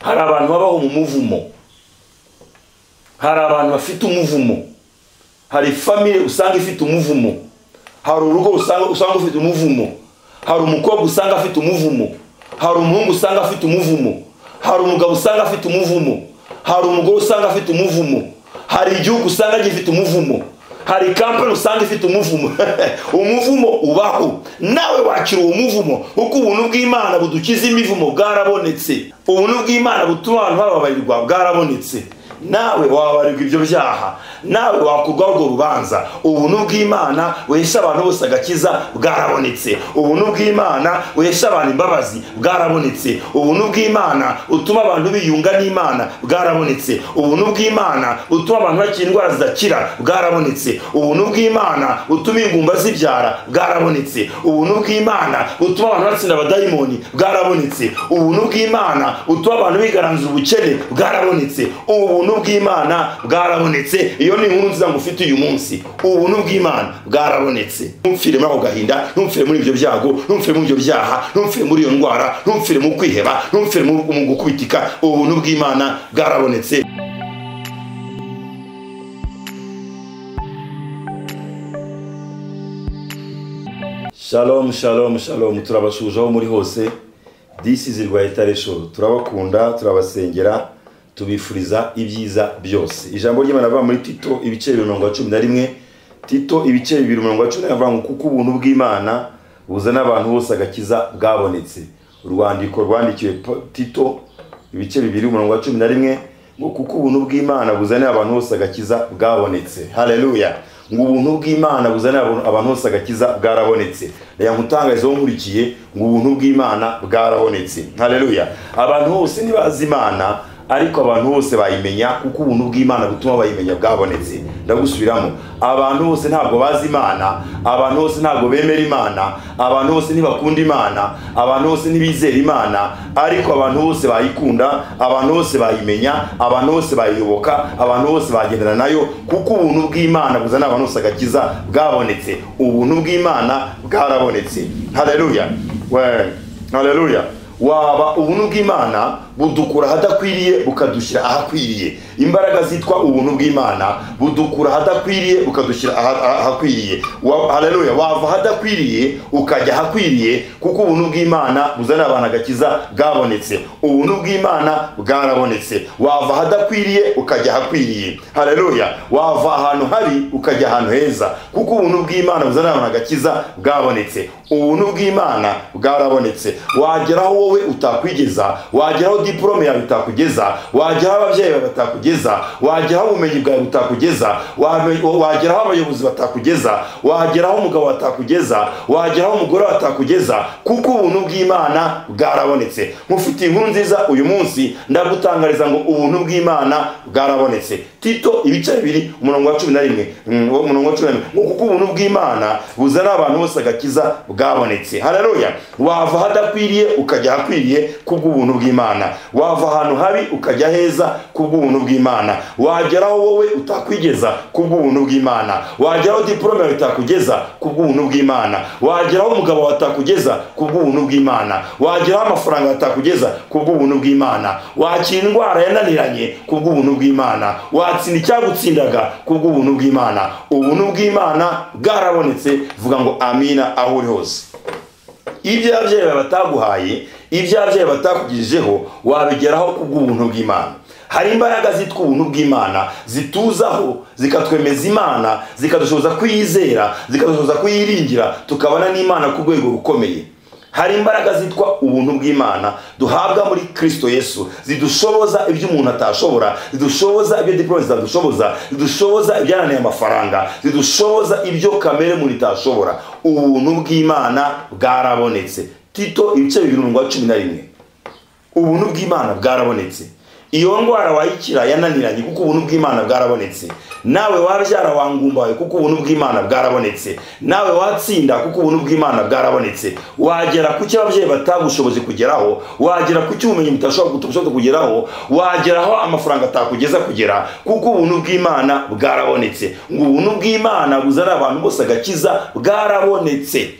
hari abantu babaho mu muvumo, hari abantu bafite umuvumo, hari family usanga ifite umuvumo, hari urugo usanga ufite umuvumo, hari umukobwa usanga afite umuvumo, hari umuhungu usanga afite umuvumo, hari umugabo usanga afite umuvumo, hari umugore usanga afite umuvumo, hari igihugu usanga gifite umuvumo, hari kampani usanga ifite umuvumo. Umuvumo ubaho, nawe wakira uwo muvumo kuko ubuntu bw'Imana budukiza imivumo bwarabonetse. Ubuntu bw'Imana butuma abantu bababarirwa bwarabonetse. Nawe wabarirwa ibyo byaha, nawe wakurwaho urwo rubanza. Ubuntu bw'Imana wesha abantu bose agakiza bwarabonetse. Ubuntu bw'Imana wesha abantu imbabazi bwarabonetse. Ubuntu bw'Imana utuma abantu biyunga n'Imana bwarabonetse. Ubuntu bw'Imana utuma abantu bakira indwara zidakira bwarabonetse. Ubuntu bw'Imana utuma ingumba zibyara bwarabonetse. Ubuntu bw'Imana utuma abantu batsinda abadayimoni bwarabonetse. Ubuntu bw'Imana utuma abantu bigaranzura ubukene bwarabonetse. Ubuntu bw'Imana bwarabonetse. Iyo ni inkuru nziza ngufite uyu munsi. Ubuntu bw'Imana bwarabonetse. Ntumfire muri ako gahinda, ntumfire muri ibyo byago, ntumfire muri ibyo byaha, ntumfire muri iyo ndwara, ntumfire mu kwiheba, ntumfire mu gukubitika. Ubuntu bw'Imana bwarabonetse. Shalom, shalom, shalom. Turabashujaho muri hose. This is Rwayitare Show. Turabakunda, turabasengera, tubifuriza ibyiza byose. Ijambo ry'Imana riva muri Tito ibice 2:11. Tito ibice 2:11 avuga ngo kuko ubuntu bw'Imana buzana abantu bose agakiza bwabonetse. Urwandiko rwandikiwe Tito ibice 2:11 ngo kuko ubuntu bw'Imana buzana abantu bose agakiza bwabonetse. Haleluya. Ngo ubuntu bw'Imana buzana abantu bose agakiza bwarabonetse. Rya nkutangarizo nkurikiye ngo ubuntu bw'Imana bwarabonetse. Haleluya. Abantu bose nibazi Imana, ariko abantu bose bayimenya kuko ubuntu bw'Imana butuma bayimenya bwabonetse. Ndagusubiramo, abantu bose ntabwo bazi Imana, abantu bose ntabwo bemera Imana, abantu bose ntibakunda Imana, abantu bose ntibizera Imana, ariko abantu bose bayikunda, abantu bose bayimenya, abantu bose bayiyoboka, abantu bose bagendana nayo kuko ubuntu bw'Imana buzana abantu bose agakiza bwabonetse. Ubuntu bw'Imana bwarabonetse. Haleluya. Haleluya. Waba ubuntu bw'Imana budukura hadakwiriye bukadushyira ahakwiriye. Imbaraga zitwa ubuntu bw'Imana budukura hadakwiriye bukadushyira ahakwiriye. Haleluya. Wava hadakwiriye ukajya ahakwiriye kuko ubuntu bw'Imana buzana abantu agakiza bwabonetse. Ubuntu bw'Imana bwarabonetse. Wava hadakwiriye ukajya ahakwiriye. Haleluya. Wava ahantu habi ukajya ahantu heza kuko ubuntu bw'Imana buzana abantu agakiza bwabonetse. Ubuntu bw'Imana bwarabonetse. Wageraho wowe utakwigeza, wageraho diplome yawe utakugeza, wageraho ababyeyi batakugeza, wageraho ubumenyi bwawe butakugeza, wageraho abayobozi batakugeza, wageraho umugabo batakugeza, wageraho umugore batakugeza kuko ubuntu bw'Imana bwarabonetse. Mufite inkuru nziza uyu munsi, ndagutangariza ngo ubuntu bw'Imana bwarabonetse. Tito ibice 2:11 ngo kuko ubuntu bw'Imana buzana abantu bose agakiza bwabonetse. Haleluya. Wava hadakwiriye ukajya ahakwiriye kubw'ubuntu bw'Imana. Wava ahantu habi ukajya heza kubw'ubuntu bw'Imana. Wageraho wowe utakwigeza kubw'ubuntu bw'Imana. Wageraho diplome yawe itakugeza kubw'ubuntu bw'Imana. Wageraho umugabo watakugeza kubw'ubuntu bw'Imana. Wageraho amafaranga atakugeza kubw'ubuntu bw'Imana. Wakira indwara yananiranye kubw'ubuntu bw'Imana. Watsinda icyagutsindaga kubw'ubuntu bw'Imana. Ubuntu bw'Imana bwarabonetse. Vuga ngo amina aho uri hose. Ibyo ababyeyi bataguhaye, ibyo ababyeyi batakugijeho wabigeraho kubw'ubuntu bw'Imana. Hari imbaraga zitwa ubuntu bw'Imana zituzaho zikatwemeza Imana, zikadushoboza kuyizera, zikadushoboza kuyiringira, tukabana n'Imana ku rwego rukomeye. Hari imbaraga zitwa ubuntu bw'Imana duhabwa muri Kristo Yesu zidushoboza ibyo umuntu atashobora, zidushoboza ibyo diplome zidushoboza, zidushoboza ibyananiye amafaranga, zidushoboza ibyo kamere muntu itashobora. Ubuntu bw'Imana bwarabonetse. Tito ibice 2:11. Ubuntu bw'Imana bwarabonetse. Iyo ndwara wayikira yananiranye kuko ubuntu bw'Imana bwarabonetse. Nawe wabyara wangumbawe kuko ubuntu bw'Imana bwarabonetse. Nawe watsinda kuko ubuntu bw'Imana bwarabonetse. Wagera ku cyo ababyeyi batagushoboje kugeraho, wagera ku cyo ubumenyi mutashobora kugeraho, wageraho amafaranga atakugeza kugera kuko ubuntu bw'Imana bwarabonetse. Ngo ubuntu bw'Imana buzana abantu bose agakiza bwarabonetse.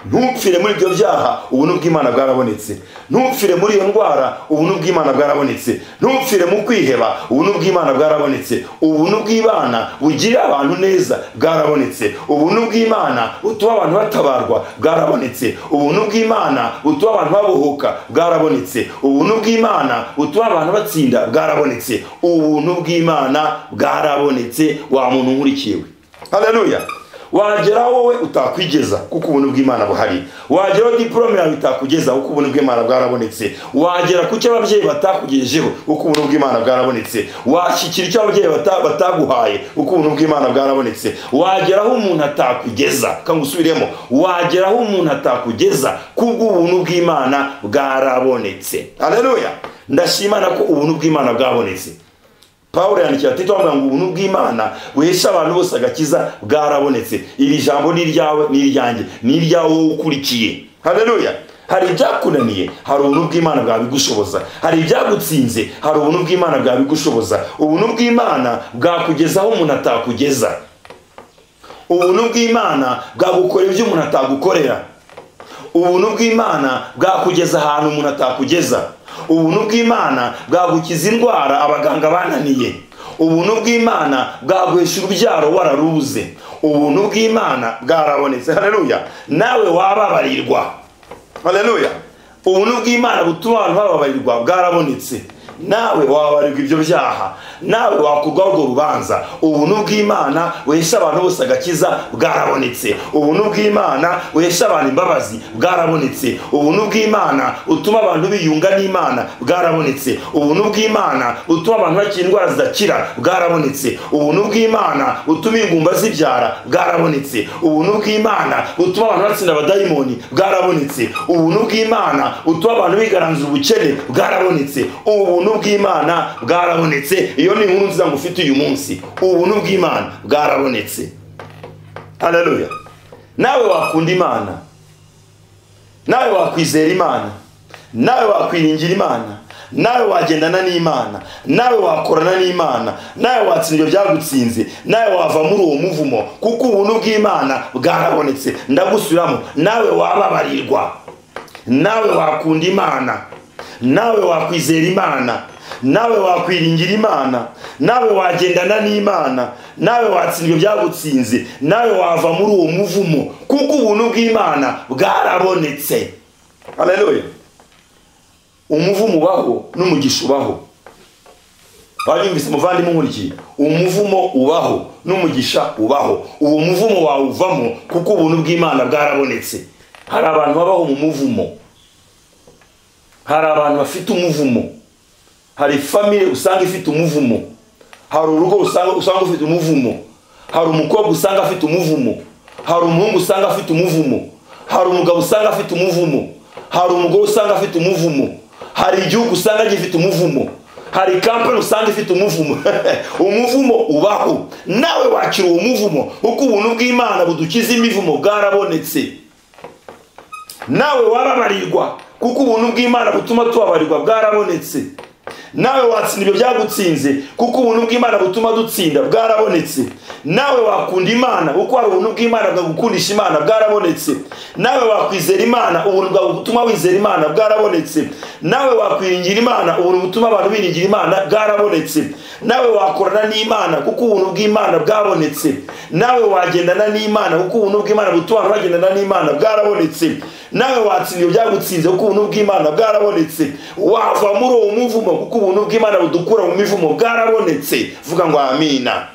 ntupfire muri ibyo byaha, ubuntu bw'Imana bwarabonetse. Ntupfire muri iyo ndwara, ubuntu bw'Imana bwarabonetse. Ntupfire mu kwiheba, ubuntu bw'Imana bwarabonetse. Ubuntu bw'Imana bugirira abantu neza bwarabonetse. Ubuntu bw'Imana butuma abantu batabarwa bwarabonetse. Ubuntu bw'Imana butuma abantu babohoka bwarabonetse. Ubuntu bw'Imana butuma abantu batsinda bwarabonetse. Ubuntu bw'Imana bwarabonetse. Wa muntu nkurikiwe, haleluya. Wagera wowe utakwigeza kuko ubuntu bw'Imana buhari. Wagera diplome yawe itakugeza kuko ubuntu bw'Imana bwarabonetse. Wagera ku cyo ababyeyi batakugejejeho kuko ubuntu bw'Imana bwarabonetse. Washyikira icyo ababyeyi bataguhaye kuko ubuntu bw'Imana bwarabonetse. Wagera aho umuntu atakugeza, kangusubiremo, wagera aho umuntu atakugeza kubwo ubuntu bw'Imana bwarabonetse. Haleluya. Ndashimana ko ubuntu bw'Imana bwabonetse. Pawulo yandikira Tito avuga ngo ubuntu bw'Imana buhesha abantu bose agakiza bwarabonetse. Iri jambo ni iryawe, ni iryanjye, ni iryawe ukurikiye. Haleluya. Hari ibyakunaniye, hari ubuntu bw'Imana bwabigushoboza. Hari ibyagutsinze, hari ubuntu bw'Imana bwabigushoboza. Ubuntu bw'Imana bwakugeza aho umuntu atakugeza. Ubuntu bw'Imana bwagukorera ibyo umuntu atagukorera. Ubuntu bw'Imana bwakugeza ahantu umuntu atakugeza. Ubuntu bw'Imana bwagukiza indwara abaganga bananiye. Ubuntu bw'Imana bwaguhesha urubyaro wararubuze. Ubuntu bw'Imana bwarabonetse. Haleluya. Nawe wababarirwa. Haleluya. Ubuntu bw'Imana butuma abantu bababarirwa bwarabonetse. Nawe wababarirwa ibyo byaha. Nawe wakurwaho urwo rubanza. Ubuntu bw'Imana buhesha abantu bose agakiza bwarabonetse. Ubuntu bw'Imana buhesha abantu imbabazi bwarabonetse. Ubuntu bw'Imana butuma abantu biyunga n'Imana bwarabonetse. Ubuntu bw'Imana butuma abantu bakira indwara zidakira bwarabonetse. Ubuntu bw'Imana butuma ingumba zibyara bwarabonetse. Ubuntu bw'Imana butuma abantu batsinda abadayimoni bwarabonetse. Ubuntu bw'Imana butuma abantu bigaranzura ubukene bwarabonetse. Ubuntu bw'Imana bwarabonetse. Iyo ni inkuru nziza ngufite uyu munsi. Ubuntu bw'Imana bwarabonetse. Haleluya. Nawe wakunda Imana, nawe wakwizera Imana, nawe wakwiringira Imana, nawe wagendana n'Imana, nawe wakorana n'Imana, nawe watsinda ibyo byagutsinze, nawe wava muri uwo muvumo kuko ubuntu bw'Imana bwarabonetse. Ndagusubiramo, nawe wababarirwa, nawe wakunda Imana, nawe wakwizera Imana, nawe wakwiringira Imana, nawe wagendana n'Imana, nawe watsinda ibyo byagutsinze, nawe wava muri uwo muvumo kuko ubuntu bw'Imana bwarabonetse. Haleluya. Umuvumo ubaho n'umugisha ubaho. Babyumvise muvandimwe nkurikiye? Umuvumo ubaho n'umugisha ubaho. Uwo muvumo wawuvamo kuko ubuntu bw'Imana bwarabonetse. Hari abantu babaho mu muvumo. Hari abantu bafite umuvumo. Hari family usanga ifite umuvumo. Hari urugo usanga ufite umuvumo. Hari umukobwa usanga afite umuvumo. Hari umuhungu usanga afite umuvumo. Hari umugabo usanga afite umuvumo. Hari umugore usanga afite umuvumo. Hari igihugu usanga gifite umuvumo. Hari kampani usanga ifite umuvumo. Umuvumo ubaho. Nawe wakira uwo muvumo kuko ubuntu bw'Imana budukiza imivumo bwarabonetse. Nawe wababarirwa kuko ubuntu bw'Imana butuma tubabarirwa bwarabonetse. Nawe watsinda ibyo byagutsinze kuko ubuntu bw'Imana butuma dutsinda bwarabonetse. Nawe wakunda Imana kuko hari ubuntu bw'Imana bwagukundisha Imana bwarabonetse. Nawe wakwizera Imana, ubuntu bwagutuma wizera Imana bwarabonetse. Nawe wakwiringira Imana, ubuntu butuma abantu biringira Imana bwarabonetse. Nawe wakorana n'Imana kuko ubuntu bw'Imana bwabonetse. Nawe wagendana n'Imana kuko ubuntu bw'Imana butuma abantu bagendana n'Imana bwarabonetse. Nawe watsinda ibyo byagutsinze kuko ubuntu bw'Imana bwarabonetse. Wava muri uwo muvumo kuko ubuntu bw'Imana budukura mu mivumo bwarabonetse. Vuga ngo amina.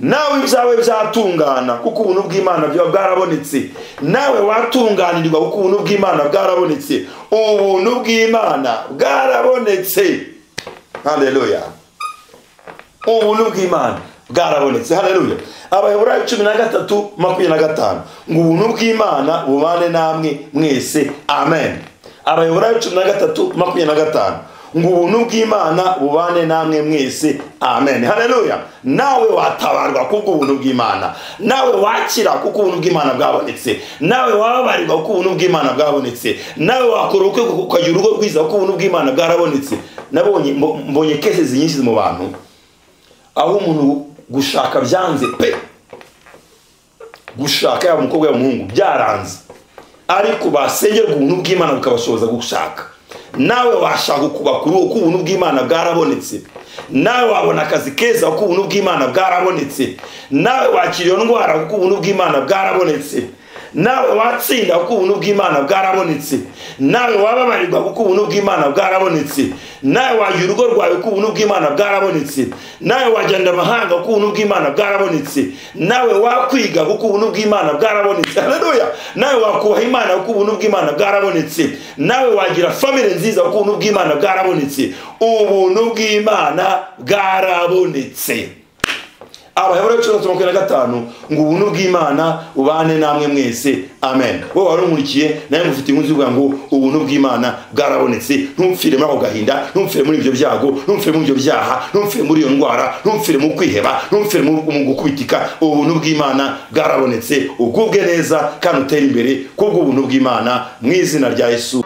Nawe ibyawe byatungana kuko ubuntu bw'Imana bwarabonetse. Nawe watunganirwa kuko ubuntu bw'Imana bwarabonetse. Ubuntu bw'Imana bwarabonetse. Haleluya. Ubuntu bw'Imana bwarabonetse. Haleluya. Abayobora 13:25 ngo ubuntu bw'Imana bubane namwe mwese. Amen. Abayobora 13:25 ngo ubuntu bw'Imana bubane namwe mwese. Amen. Haleluya. Nawe watabarwa kuko ubuntu bw'Imana. Nawe wakira kuko ubuntu bw'Imana bwabonetse. Nawe wababarirwa kuko ubuntu bw'Imana bwabonetse. Nawe wakoroke ukagira urugo rwiza kuko ubuntu bw'Imana bwarabonetse. Mbonye cases nyinshi mu bantu aho umuntu gushaka byanze pe. Gushaka ya umukobwa ya umuhungu byaranze. ariko basengerwa ubuntu bw'Imana bukabashoboza gushaka. Nawe washaka ukubakuru uko ubuntu bw'Imana bwarabonetse. Nawe wabona akazi keza uko ubuntu bw'Imana bwarabonetse. Nawe wakira iyo ndwara uko ubuntu bw'Imana bwarabonetse. Nawe watsinda uko ubuntu bw'Imana bwarabonetse. Nawe wababarirwa uko ubuntu bw'Imana bwarabonetse. Nawe wagira urugo rwawe uko ubuntu bw'Imana bwarabonetse. Nawe wagenda amahanga uko ubuntu bw'Imana bwarabonetse. Nawe wakwiga uko ubuntu bw'Imana bwarabonetse. Haleluya. Nawe wakubaha Imana uko ubuntu bw'Imana bwarabonetse. Nawe wagira family nziza uko ubuntu bw'Imana bwarabonetse. Ubuntu bw'Imana bwarabonetse. Abaheburayo 10:25 ngo ubuntu bw'Imana ubane namwe mwese. Amen. Wowe warumurikiye nawe mufite inkuru zivuga ngo ubuntu bw'Imana bwarabonetse. Ntumfire muri ako gahinda, ntumfire muri ibyo byago, ntumfire muri ibyo byaha, ntumfire muri iyo ndwara, ntumfire mu kwiheba, ntumfire mu gukubitika. Ubuntu bw'Imana bwarabonetse. Ugubwe neza kandi utere imbere kubwo ubuntu bw'Imana mu izina rya Yesu.